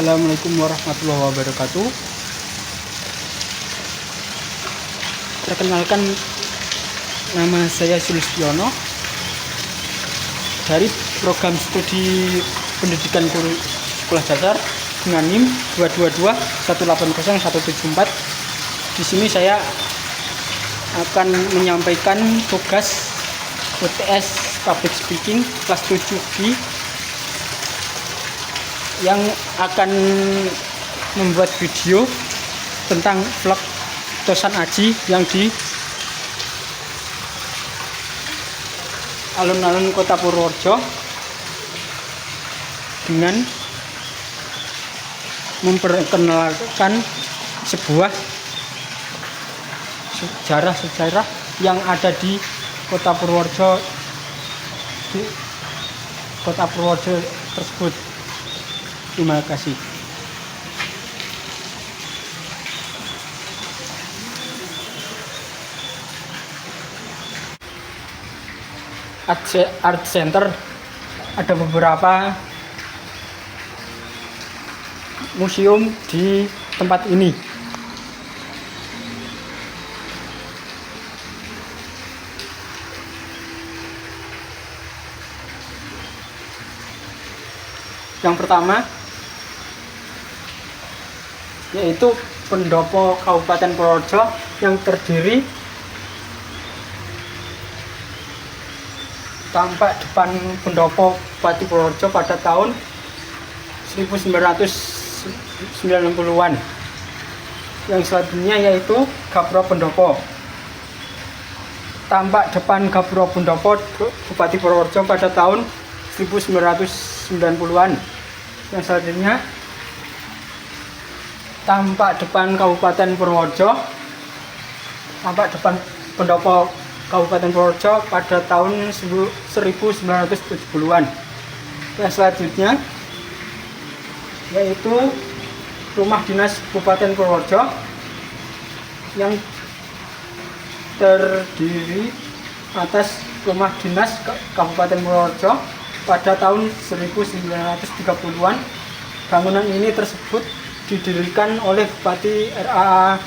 Assalamualaikum warahmatullahi wabarakatuh. Perkenalkan, nama saya Sulistiono dari program studi pendidikan guru sekolah dasar dengan NIM 222180174. Di sini saya akan menyampaikan tugas UTS Public Speaking kelas 7B yang akan membuat video tentang vlog Tosan Aji yang di alun-alun Kota Purworejo dengan memperkenalkan sebuah sejarah-sejarah yang ada di Kota Purworejo tersebut. Terima kasih. Art Center ada beberapa museum di tempat ini. Yang pertama yaitu Pendopo Kabupaten Purworejo yang terdiri tampak depan Pendopo Bupati Purworejo pada tahun 1990-an. Yang selanjutnya yaitu Gapuro Pendopo. Tampak depan Gapuro Pendopo Bupati Purworejo pada tahun 1990-an. Yang selanjutnya tampak depan Kabupaten Purworejo, tampak depan Pendopo Kabupaten Purworejo pada tahun 1970-an. Yang selanjutnya yaitu Rumah Dinas Kabupaten Purworejo yang terdiri atas Rumah Dinas Kabupaten Purworejo pada tahun 1930-an. Bangunan ini tersebut didirikan oleh Bupati RA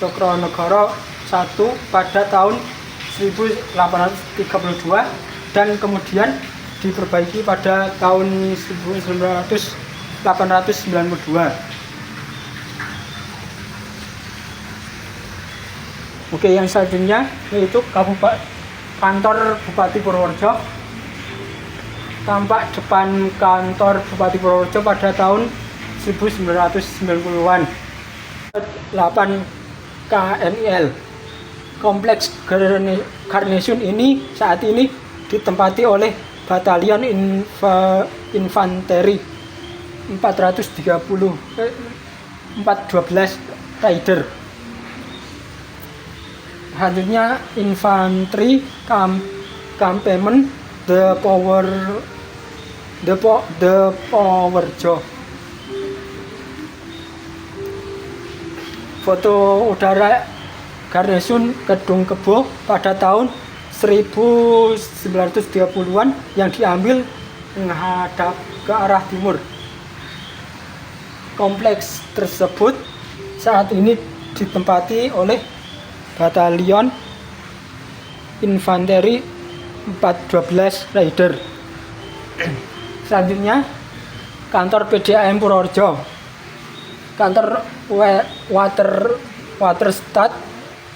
Cokronegoro I pada tahun 1832 dan kemudian diperbaiki pada tahun 1892. Oke, yang selanjutnya yaitu kantor Bupati Purworejo. Tampak depan kantor Bupati Purworejo pada tahun 1990-an. 8 KMIL. Kompleks Garnison ini saat ini ditempati oleh Batalion Infanteri 412 Raider. Selanjutnya Infanteri Kampemen The Powerjo. Foto udara Garnison Kedung Kebo pada tahun 1930-an yang diambil menghadap ke arah timur. Kompleks tersebut saat ini ditempati oleh Batalion Infanteri 412 Raider. Selanjutnya kantor PDAM Purworejo. Kantor Waterstat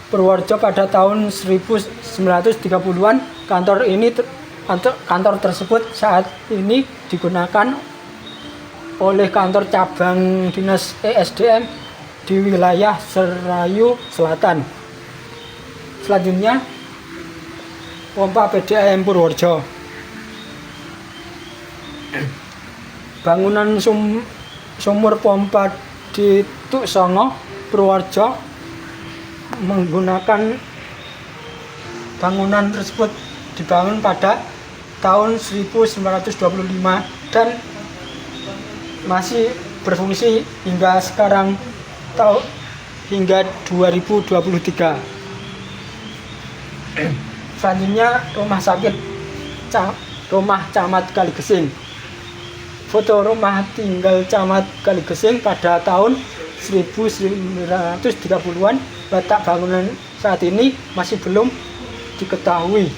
Purworejo pada tahun 1930-an. Kantor tersebut saat ini digunakan oleh kantor cabang Dinas ESDM di wilayah Serayu Selatan. Selanjutnya pompa PDAM Purworejo. Bangunan sumur pompa di Tuk Songo Purworejo menggunakan bangunan tersebut dibangun pada tahun 1925 dan masih berfungsi hingga sekarang hingga 2023. Selanjutnya Rumah Camat Kaligesing. Foto rumah tinggal Camat Kaligesing pada tahun 1930-an. Letak bangunan saat ini masih belum diketahui.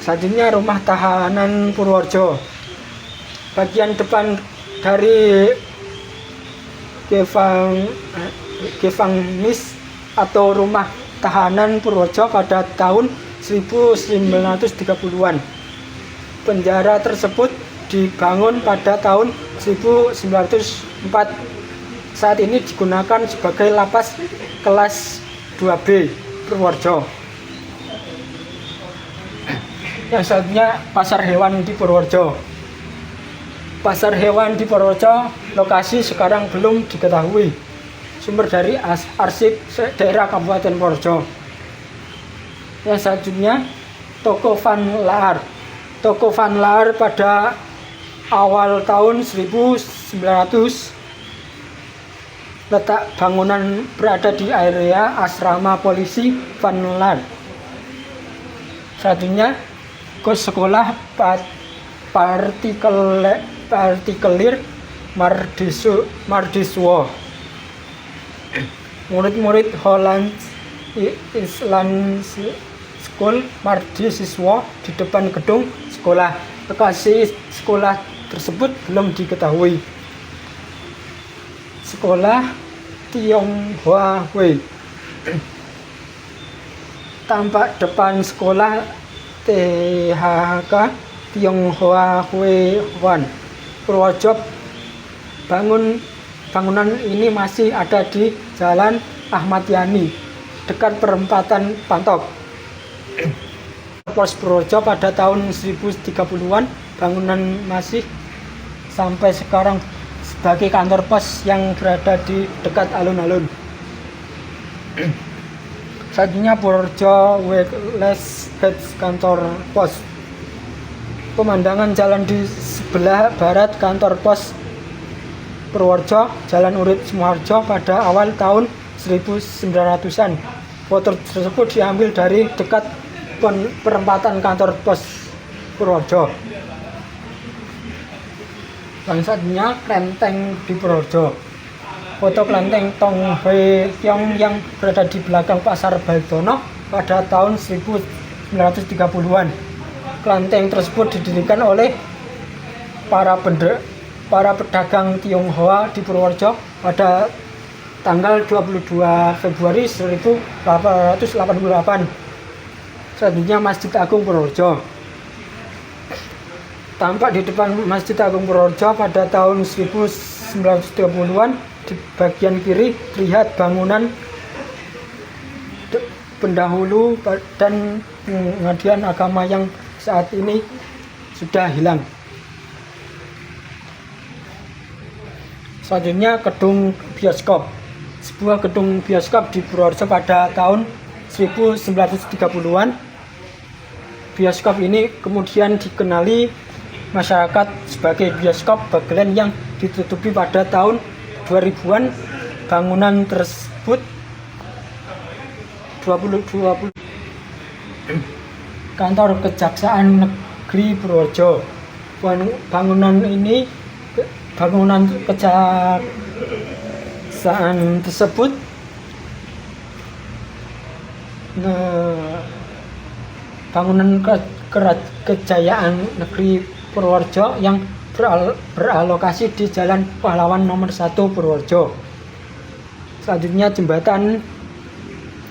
Selanjutnya rumah tahanan Purworejo. Bagian depan dari Gevangenis atau rumah tahanan Purworejo pada tahun 1930-an. Penjara tersebut dibangun pada tahun 1904. Saat ini digunakan sebagai lapas kelas 2B Purworejo. Yang selanjutnya pasar hewan di Purworejo. Pasar hewan di Purworejo lokasi sekarang belum diketahui. Sumber dari arsip daerah Kabupaten Purworejo. Yang selanjutnya Toko Van Laar. Toko Van Laar pada awal tahun 1900. Letak bangunan berada di area asrama polisi Van Laar. Selanjutnya sekolah partikelir Mardiswo. Murid-murid Holland Island School Mardiswo di depan gedung sekolah. Lokasi sekolah tersebut belum diketahui. Sekolah Tionghoa Hui. Tampak depan sekolah THK Tionghoa Hui Wan Purworejo. Bangunan ini masih ada di Jalan Ahmad Yani dekat perempatan Pantok. Pos Purworejo pada tahun 1030-an. Bangunan masih sampai sekarang sebagai kantor pos yang berada di dekat alun-alun. Selanjutnya Purworejo Wireless Hedge kantor pos. Pemandangan jalan di sebelah barat kantor pos Purworejo, Jalan Urip Sumoharjo pada awal tahun 1900-an. Foto tersebut diambil dari dekat perempatan kantor pos Purworejo. Selanjutnya Klenteng di Purworejo. Foto Klenteng Tong Hwe Kiong yang berada di belakang Pasar Balikdono pada tahun 1930-an. Klenteng tersebut didirikan oleh para pedagang Tionghoa di Purworejo pada tanggal 22 Februari 1888. Selanjutnya Masjid Agung Purworejo. Tampak di depan Masjid Agung Purworejo pada tahun 1930-an. Di bagian kiri terlihat bangunan pendahulu dan pengadilan agama yang saat ini sudah hilang. Selanjutnya gedung bioskop. Sebuah gedung bioskop di Purworejo pada tahun 1930-an. Bioskop ini kemudian dikenali masyarakat sebagai bioskop Bagelen yang ditutupi pada tahun 2000-an. Bangunan tersebut 2020 Kantor Kejaksaan Negeri Purworejo. Bangunan kejaksaan tersebut bangunan Kejayaan Negeri Purworejo yang beralokasi di Jalan Pahlawan nomor 1 Purworejo. Selanjutnya Jembatan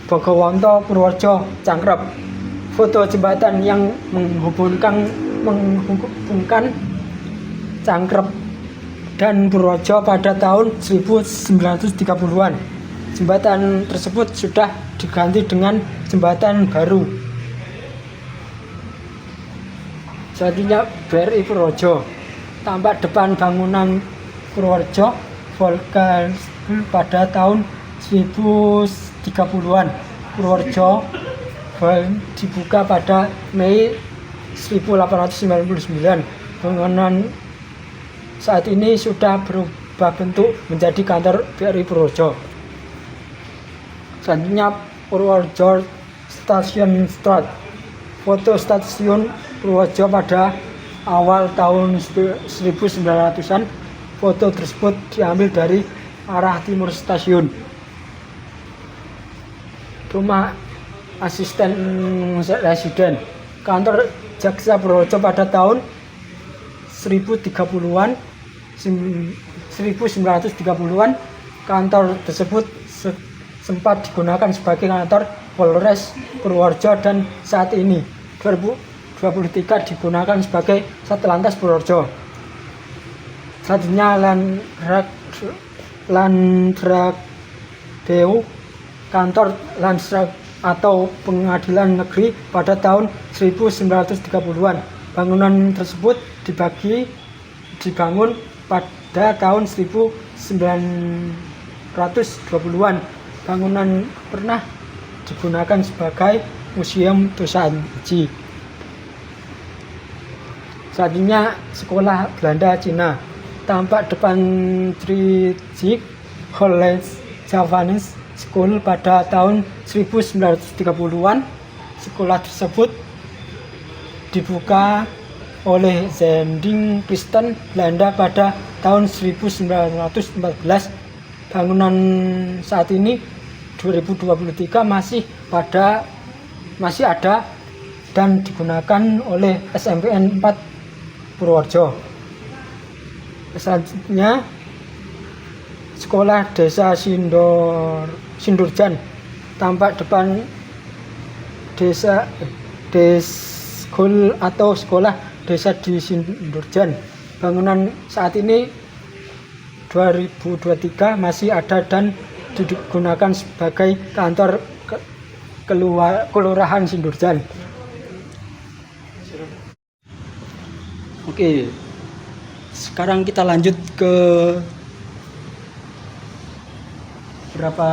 Bogowonto Purworejo Cangkrep. Foto jembatan yang menghubungkan Cangkrep dan Purworejo pada tahun 1930-an. Jembatan tersebut sudah diganti dengan jembatan baru. Selanjutnya BRI Purworejo. Tampak depan bangunan Purworejo Volkswagen pada tahun 1030-an. Purworejo dibuka pada Mei 1899. Bangunan saat ini sudah berubah bentuk menjadi kantor BRI Purworejo. Selanjutnya Purworejo Station Street. foto stasiun Purworejo pada awal tahun 1900-an. Foto tersebut diambil dari arah timur stasiun. Rumah asisten residen kantor Jaksa Purworejo pada tahun 1030-an 1930-an. Kantor tersebut sempat digunakan sebagai kantor Polres Purworejo dan saat ini 2023 digunakan sebagai Satlantas Purworejo. Selanjutnya Landradeu, kantor Landsrak atau Pengadilan Negeri pada tahun 1930-an. Bangunan tersebut dibangun pada tahun 1920-an. Bangunan pernah digunakan sebagai Museum Tosanji. Selanjutnya sekolah Belanda Cina. Tampak depan Trijik College Javanese School pada tahun 1930-an. Sekolah tersebut dibuka oleh Zending Kristen Belanda pada tahun 1914. Bangunan saat ini 2023 masih ada dan digunakan oleh SMPN 4 Purworejo. Selanjutnya sekolah desa Sindurjan. Tampak depan Deskul atau sekolah desa di Sindurjan. Bangunan saat ini 2023 masih ada dan digunakan sebagai kantor Kelurahan Sindurjan. Oke, sekarang kita lanjut ke beberapa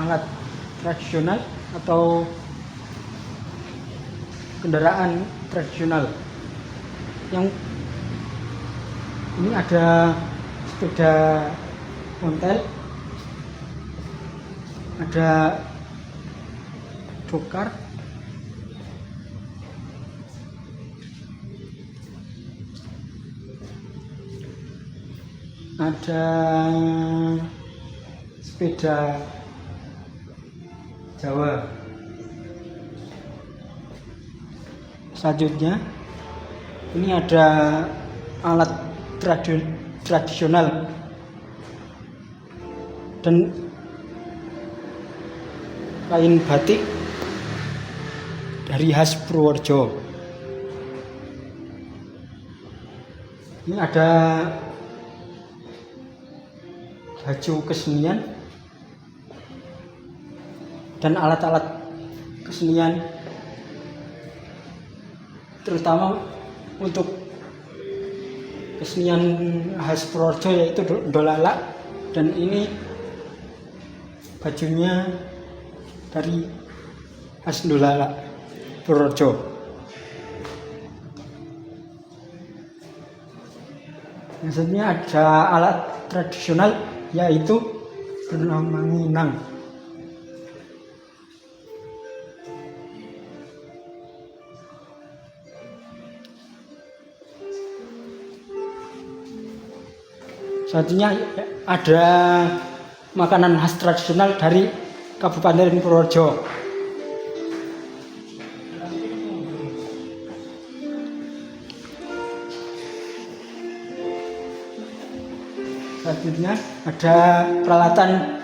alat tradisional atau kendaraan tradisional. Yang ini ada sepeda ontel, ada dokar, ada sepeda Jawa. Selanjutnya ini ada alat tradisional dan kain batik dari khas Purworejo. Ini ada baju kesenian dan alat-alat kesenian, terutama untuk kesenian khas Purworejo yaitu dolala, dan ini bajunya dari khas dolala Purworejo. Selanjutnya ada alat tradisional yaitu bernama nginang. Selanjutnya ada makanan khas tradisional dari Kabupaten Purworejo. Selanjutnya ada peralatan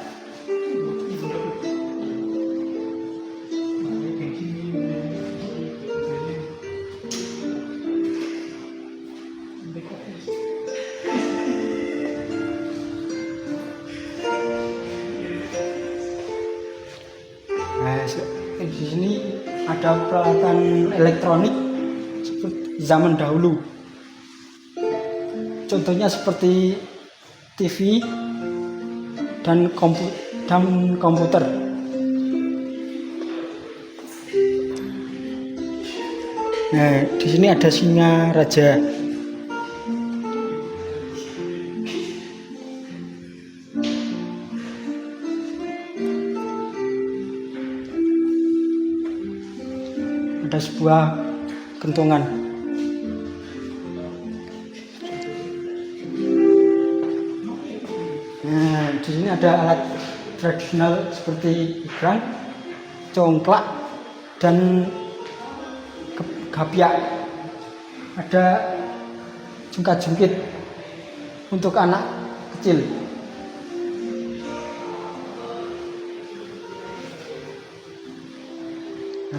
di sini ada peralatan elektronik seperti zaman dahulu. Contohnya seperti TV dan komputer. Nah, di sini ada singa raja. ada sebuah kentongan. Nah, di sini ada alat tradisional seperti ikrang, congklak, dan gapiak. Ada jungkat-jungkit untuk anak kecil.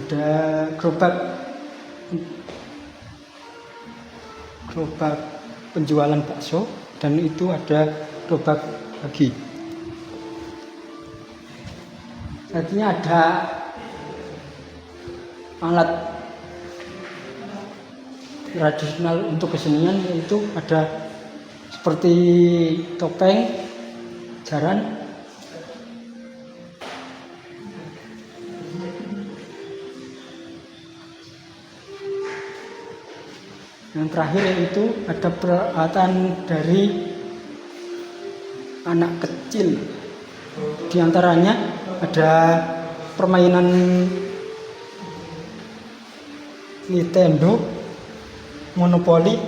Ada gerobak penjualan bakso, dan itu ada gerobak bagi. Artinya ada alat tradisional untuk kesenian, yaitu ada seperti topeng, jaran, yang terakhir yaitu ada peralatan dari anak kecil. Di antaranya ada permainan Nintendo, Monopoly,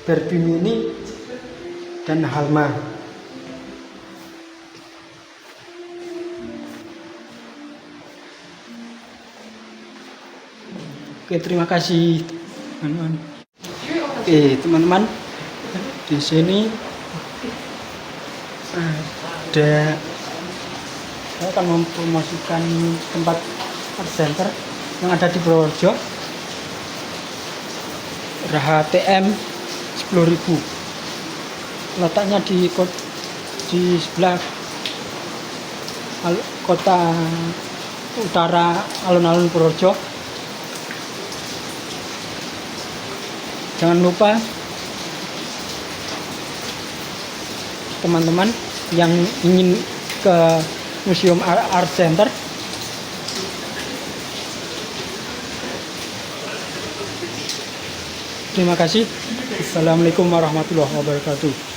Barbie Mini, dan Halma. Oke, terima kasih teman-teman. Oke, teman-teman, di sini ada, saya akan mempromosikan tempat art center yang ada di Purworejo. Raha TM 10.000. Letaknya di sebelah kota utara alun-alun Purworejo. Jangan lupa teman-teman yang ingin ke Museum Art Center, terima kasih. Assalamualaikum warahmatullahi wabarakatuh.